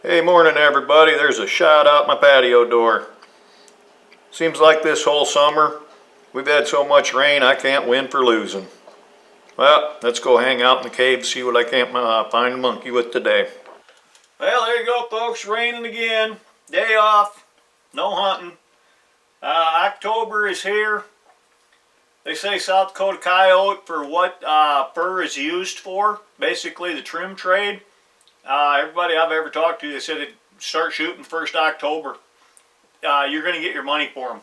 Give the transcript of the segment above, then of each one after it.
Hey, morning everybody. There's a shot out my patio door. Seems like this whole summer we've had so much rain I can't win for losing. Well, let's go hang out in the cave and see what I can't find a monkey with today. Well, there you go folks, raining again. Day off, no hunting. October is here. They say South Dakota coyote for what fur is used for, basically the trim trade. Everybody I've ever talked to, they said they'd start shooting 1st October. You're going to get your money for them.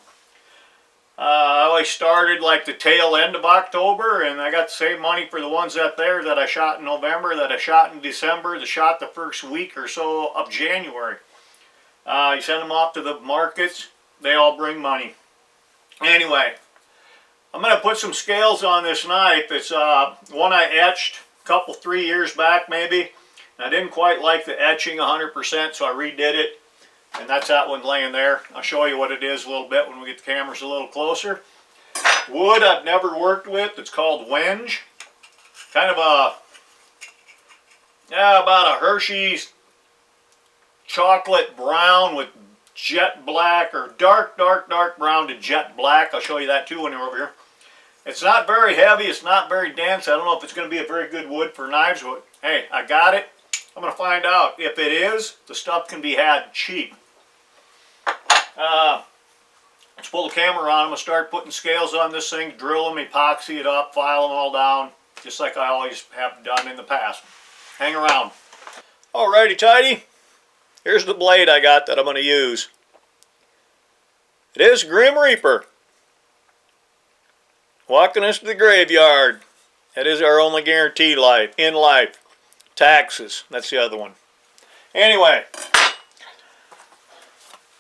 I always started like the tail end of October, and I got the same money for the ones that I shot in November, that I shot in December, that shot the first week or so of January. You send them off to the markets, they all bring money. Anyway, I'm going to put some scales on this knife. It's one I etched a couple, 3 years back maybe. I didn't quite like the etching 100%, so I redid it, and that's that one laying there. I'll show you what it is a little bit when we get the cameras a little closer. Wood I've never worked with. It's called WENGE. Kind of about a Hershey's chocolate brown with jet black, or dark brown to jet black. I'll show you that too when you're over here. It's not very heavy. It's not very dense. I don't know if it's going to be a very good wood for knives, but hey, I got it. I'm going to find out. If it is, the stuff can be had cheap. Let's pull the camera on. I'm going to start putting scales on this thing, drill them, epoxy it up, file them all down, just like I always have done in the past. Hang around. Alrighty tighty. Here's the blade I got that I'm going to use. It is Grim Reaper. Walking us to the graveyard. That is our only guarantee in life. Taxes. That's the other one. Anyway,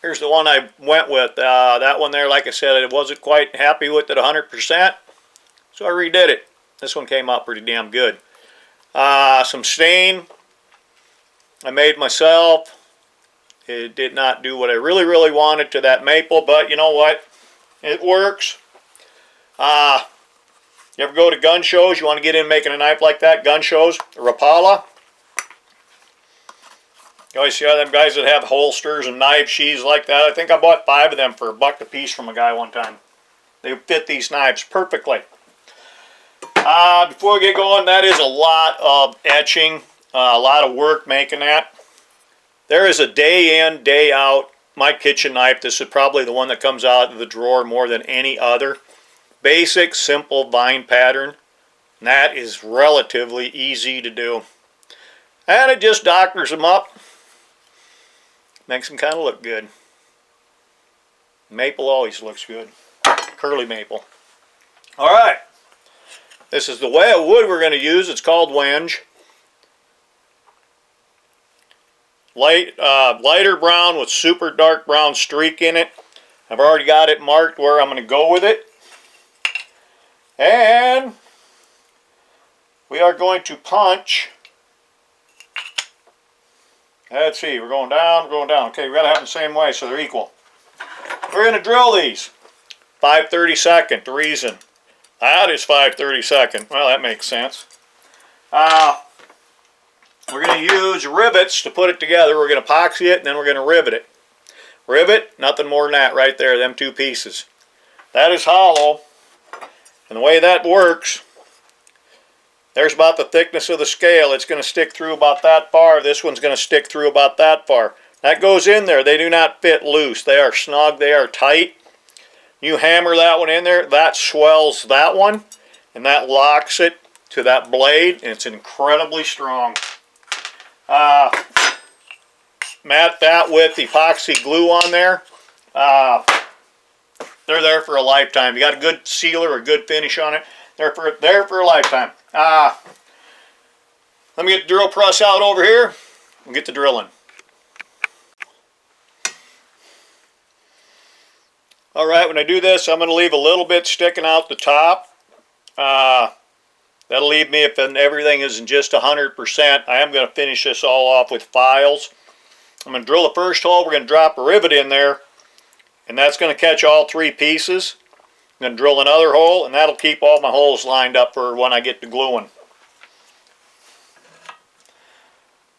here's the one I went with. That one there, like I said, I wasn't quite happy with it 100%, so I redid it. This one came out pretty damn good. Some stain I made myself. It did not do what I really wanted to that maple, but you know what? It works. You ever go to gun shows? You want to get in making a knife like that? Gun shows, Rapala. You always see all them guys that have holsters and knife sheaths like that. I think I bought 5 of them for $1 a piece from a guy one time. They fit these knives perfectly. Before we get going, that is a lot of etching, a lot of work making that. There is a day in, day out, my kitchen knife. This is probably the one that comes out of the drawer more than any other. Basic, simple vine pattern. And that is relatively easy to do. And it just doctors them up. Makes them kind of look good. Maple always looks good. Curly maple. Alright. This is the way of wood we're going to use. It's called Wenge. Lighter brown with super dark brown streak in it. I've already got it marked where I'm going to go with it. And we are going to punch. Let's see, we're going down, we're going down. Okay, we got to have them the same way so they're equal. We're going to drill these. 5/32. The reason that is 5/32. Well, that makes sense. We're going to use rivets to put it together. We're going to epoxy it and then we're going to rivet it. Rivet, nothing more than that right there, them 2 pieces. That is hollow. And the way that works, there's about the thickness of the scale. It's going to stick through about that far. This one's going to stick through about that far. That goes in there. They do not fit loose. They are snug. They are tight. You hammer that one in there, that swells that one, and that locks it to that blade, and it's incredibly strong. Mat that with epoxy glue on there. They're there for a lifetime. You got a good sealer or a good finish on it, they're there for a lifetime. Let me get the drill press out over here and get the drilling. Alright, when I do this, I'm going to leave a little bit sticking out the top. That'll leave me if everything isn't just 100%. I am going to finish this all off with files. I'm going to drill the first hole. We're going to drop a rivet in there, and that's going to catch all 3 pieces. I'm going to drill another hole, and that'll keep all my holes lined up for when I get to gluing.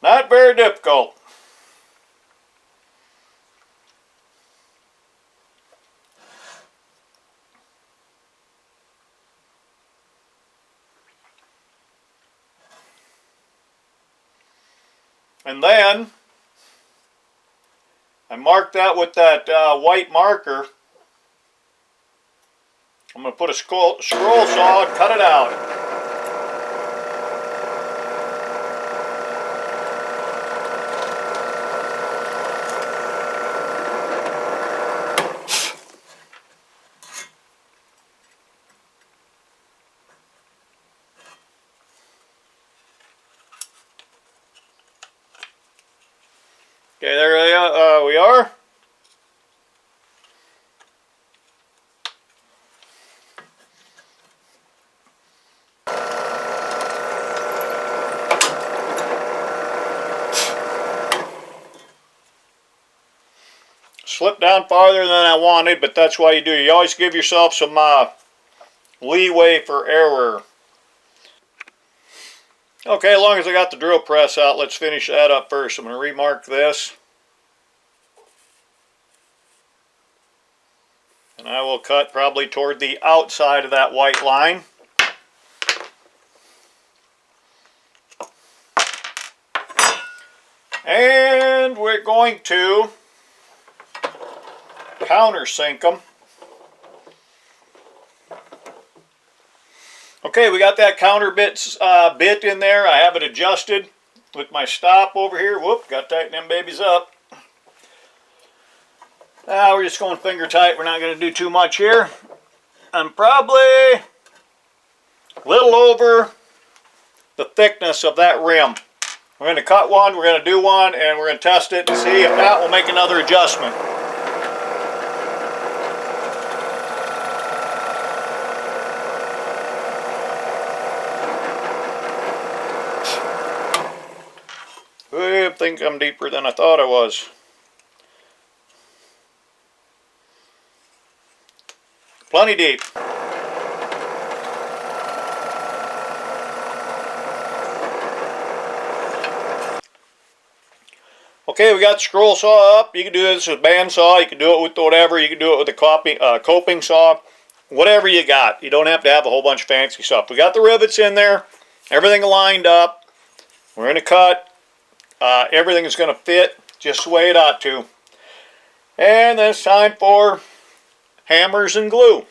Not very difficult. And then I marked that with that white marker. I'm going to put a scroll saw and cut it out. Okay, there we are. Slipped down farther than I wanted, but that's why you do. You always give yourself some leeway for error. Okay, as long as I got the drill press out, let's finish that up first. I'm going to remark this. And I will cut probably toward the outside of that white line. And we're going to countersink them. Okay, we got that counter bit in there. I have it adjusted with my stop over here. Whoop, got to tighten them babies up. Now we're just going finger tight. We're not going to do too much here. I'm probably a little over the thickness of that rim. We're going to cut one, we're going to do one, and we're going to test it and see. If not, we'll make another adjustment. I think I'm deeper than I thought I was. Plenty deep. Okay, we got the scroll saw up. You can do this with a bandsaw. You can do it with whatever. You can do it with a coping saw. Whatever you got. You don't have to have a whole bunch of fancy stuff. We got the rivets in there. Everything lined up. We're going to cut. Everything is going to fit just the way it ought to. And then it's time for hammers and glue.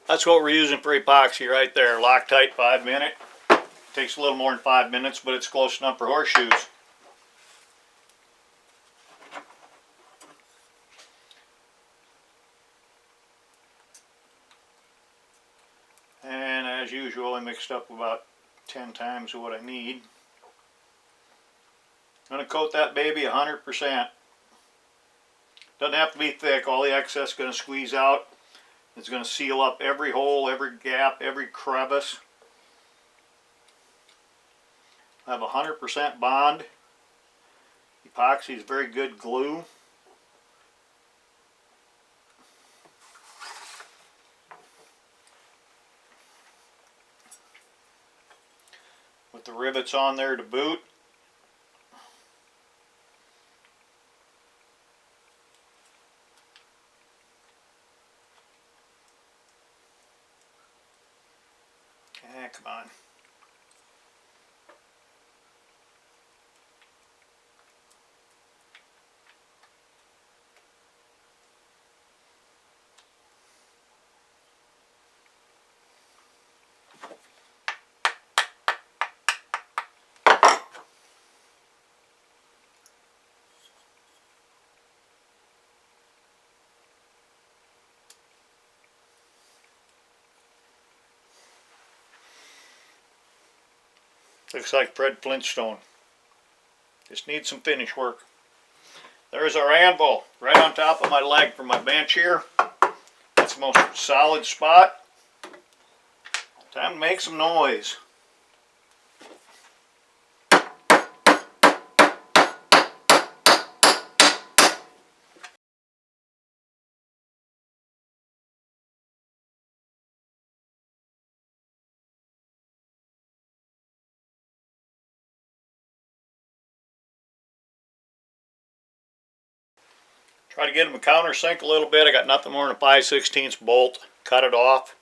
That's what we're using for epoxy right there. Loctite 5 minute. Takes a little more than 5 minutes, but it's close enough for horseshoes. And as usual, I mixed up about 10 times what I need. I'm going to coat that baby 100%. Doesn't have to be thick. All the excess is going to squeeze out. It's going to seal up every hole, every gap, every crevice. I have 100% bond. Epoxy is very good glue. With the rivets on there to boot. Come on. Looks like Fred Flintstone. Just needs some finish work. There's our anvil right on top of my leg for my bench here. That's the most solid spot. Time to make some noise. Try to get them to countersink a little bit. I got nothing more than a 5/16 bolt. Cut it off.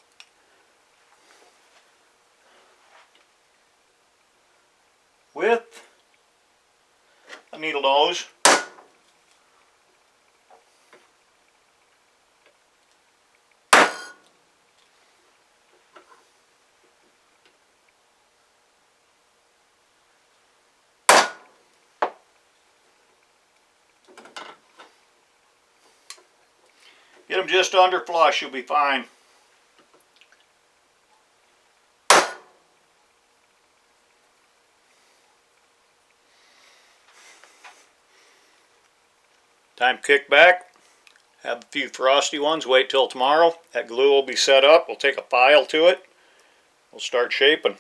With a needle nose. Get them just under flush, you'll be fine. Time to kick back. Have a few frosty ones. Wait till tomorrow. That glue will be set up. We'll take a file to it. We'll start shaping.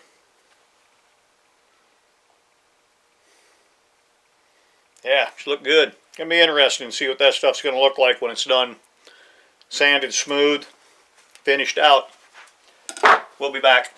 Yeah, should look good. Gonna be interesting to see what that stuff's gonna look like when it's done. Sanded smooth, finished out. We'll be back.